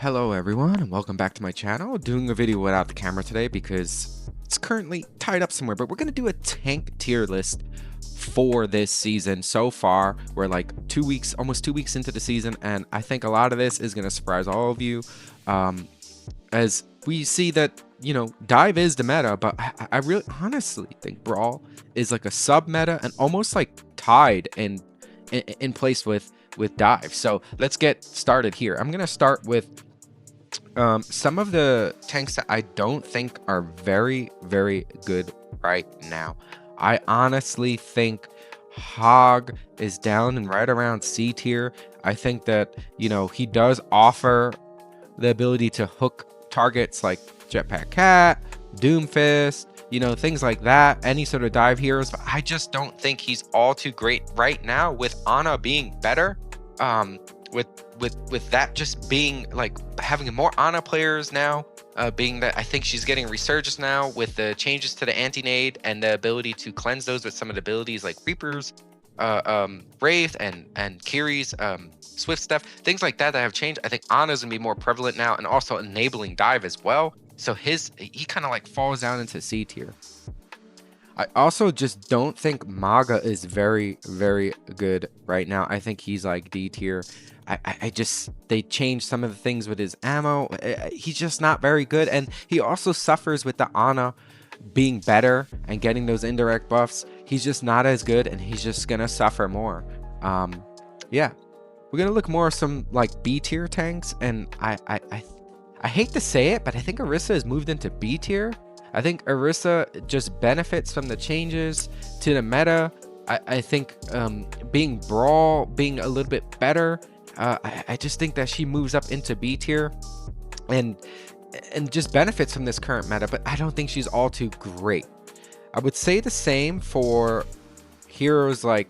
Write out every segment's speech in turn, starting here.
Hello everyone and welcome back to my channel. Doing a video without the camera today because it's currently tied up somewhere, but we're gonna do a tank tier list for this season. So far we're like almost 2 weeks into the season, and I think a lot of this is gonna surprise all of you, as we see that, you know, dive is the meta, but I really honestly think brawl is like a sub meta and almost like tied in place with dive. So let's get started here. I'm gonna start with some of the tanks that I don't think are very good right now. I honestly think Hog is down and right around C tier. I think that, you know, he does offer the ability to hook targets like Jetpack Cat, Doomfist, you know, things like that, any sort of dive heroes. But I just don't think he's all too great right now, with Ana being better. With that just being like having more Ana players now, being that I think she's getting resurgence now with the changes to the anti-nade and the ability to cleanse those with some of the abilities like Reaper's Wraith and Kiri's Swift Step, things like that have changed. I think Ana's gonna be more prevalent now, and also enabling dive as well. So he kind of like falls down into C tier. I also just don't think Maga is very good right now. I think he's like D tier. They changed some of the things with his ammo. He's just not very good, and he also suffers with the Ana being better and getting those indirect buffs. He's just not as good, and he's just gonna suffer more. Yeah, we're gonna look more at some like B tier tanks, and I hate to say it, but I think Orisa has moved into B tier. I think Orisa just benefits from the changes to the meta. I think being brawl being a little bit better, I just think that she moves up into B tier and just benefits from this current meta, but I don't think she's all too great. I would say the same for heroes like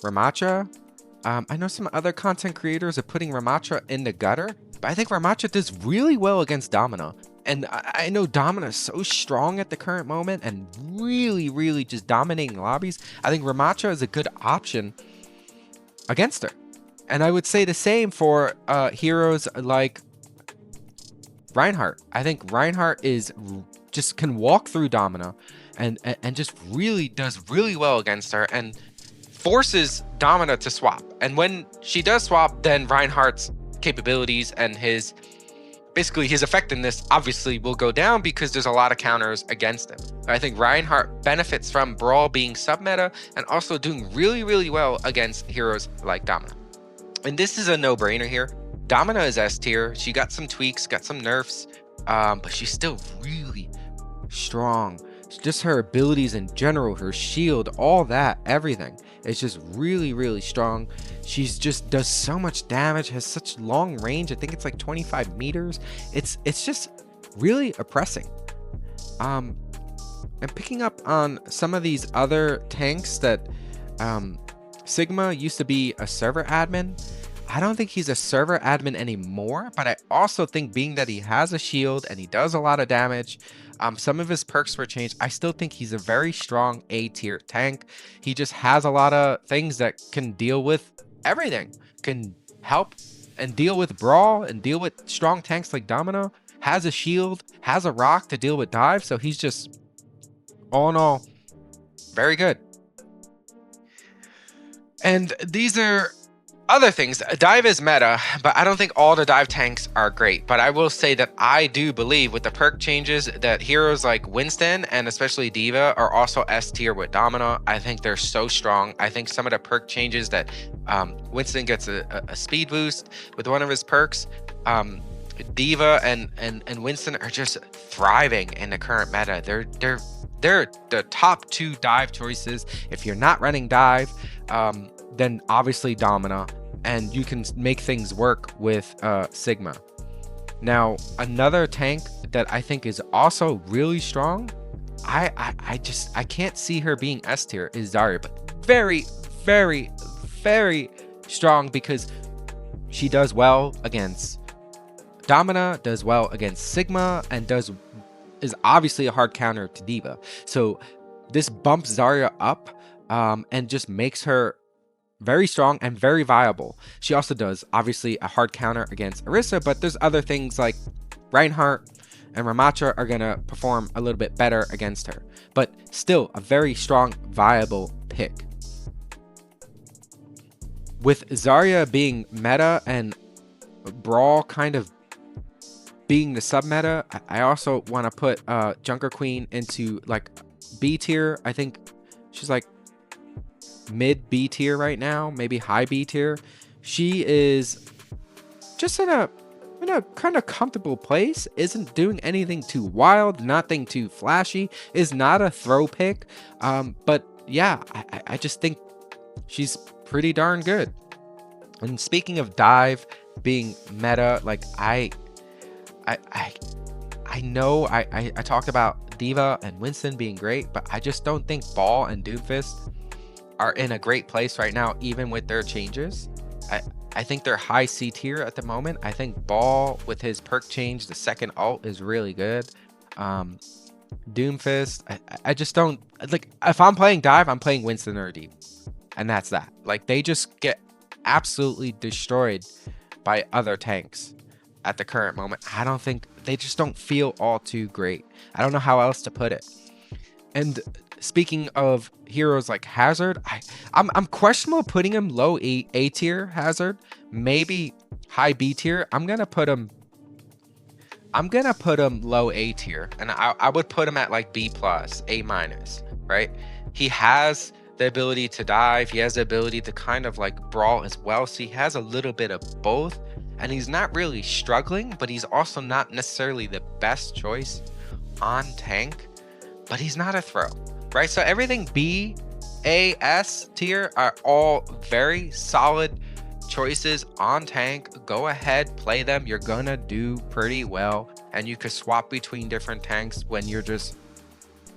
Ramattra. I know some other content creators are putting Ramattra in the gutter, but I think Ramattra does really well against Domina. And I know Domina is so strong at the current moment and really just dominating lobbies. I think Ramattra is a good option against her. And I would say the same for heroes like Reinhardt. I think Reinhardt is just can walk through Domina and just really does really well against her and forces Domina to swap. And when she does swap, then Reinhardt's capabilities and basically his effectiveness obviously will go down because there's a lot of counters against him. I think Reinhardt benefits from brawl being sub-meta and also doing really well against heroes like Domina. And this is a no-brainer here. Domina is S tier. She got some tweaks, got some nerfs, but she's still really strong. Just her abilities in general, her shield, all that, everything. It's just really strong. She's just does so much damage, has such long range. I think it's like 25 meters. It's just really oppressing. And picking up on some of these other tanks that Sigma used to be a server admin. I don't think he's a server admin anymore, but I also think being that he has a shield and he does a lot of damage, some of his perks were changed. I still think he's a very strong A tier tank. He just has a lot of things that can deal with everything, can help and deal with brawl and deal with strong tanks like Domino, has a shield, has a rock to deal with dive. So he's just all in all very good. And these are other things. Dive is meta, but I don't think all the dive tanks are great. But I will say that I do believe with the perk changes that heroes like Winston and especially D.Va are also S tier with Domina. I think they're so strong. I think some of the perk changes that Winston gets a speed boost with one of his perks. D.Va and Winston are just thriving in the current meta. They're the top two dive choices. If you're not running dive, then obviously Domina, and you can make things work with Sigma. Now, another tank that I think is also really strong, I can't see her being S tier, is Zarya, but very strong because she does well against Domina, does well against Sigma, and is obviously a hard counter to D.Va. So this bumps Zarya up and just makes her very strong and very viable. She also does obviously a hard counter against Orisa, but there's other things like Reinhardt and Ramattra are gonna perform a little bit better against her, but still a very strong, viable pick. With Zarya being meta and Brawl kind of being the sub meta, I also want to put Junker Queen into like B tier. I think she's like mid B tier right now, maybe high B tier. She is just in a kind of comfortable place, isn't doing anything too wild, nothing too flashy, is not a throw pick. But yeah, I just think she's pretty darn good. And speaking of dive being meta, like I know I talked about D.Va and Winston being great, but I just don't think Ball and Doomfist are in a great place right now, even with their changes. I think they're high C tier at the moment. I think Ball with his perk change, the second ult, is really good. Doomfist, I just don't like. If I'm playing dive, I'm playing Winston or D, and that's that. Like they just get absolutely destroyed by other tanks at the current moment. I don't think they just don't feel all too great. I don't know how else to put it. And speaking of heroes like Hazard, I'm questionable putting him low A tier Hazard, maybe high B tier. I'm gonna put him low A tier, and I would put him at like B plus, A minus, right? He has the ability to dive, he has the ability to kind of like brawl as well, so he has a little bit of both, and he's not really struggling, but he's also not necessarily the best choice on tank, but he's not a throw, right? So everything B, A, S tier are all very solid choices on tank. Go ahead, play them. You're gonna do pretty well, and you could swap between different tanks when you're just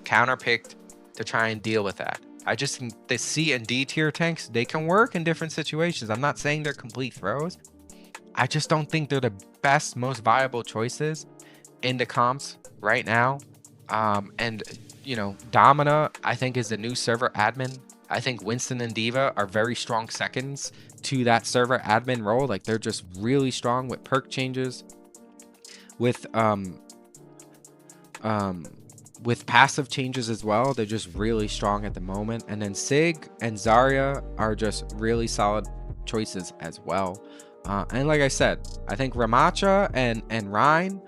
counterpicked to try and deal with that. I just think the C and D tier tanks, they can work in different situations. I'm not saying they're complete throws. I just don't think they're the best, most viable choices in the comps right now. And you know, Domina, I think, is the new server admin. I think Winston and D.Va are very strong seconds to that server admin role. Like they're just really strong with perk changes, with passive changes as well. They're just really strong at the moment. And then Sig and Zarya are just really solid choices as well. And like I said, I think Ramattra and Rein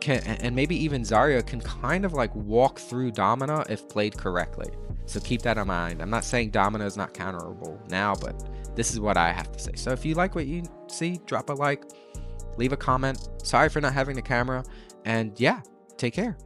can, and maybe even Zarya can kind of like walk through Domina if played correctly. So keep that in mind. I'm not saying Domina is not counterable now, but this is what I have to say. So if you like what you see, drop a like, leave a comment. Sorry for not having the camera, and yeah, take care.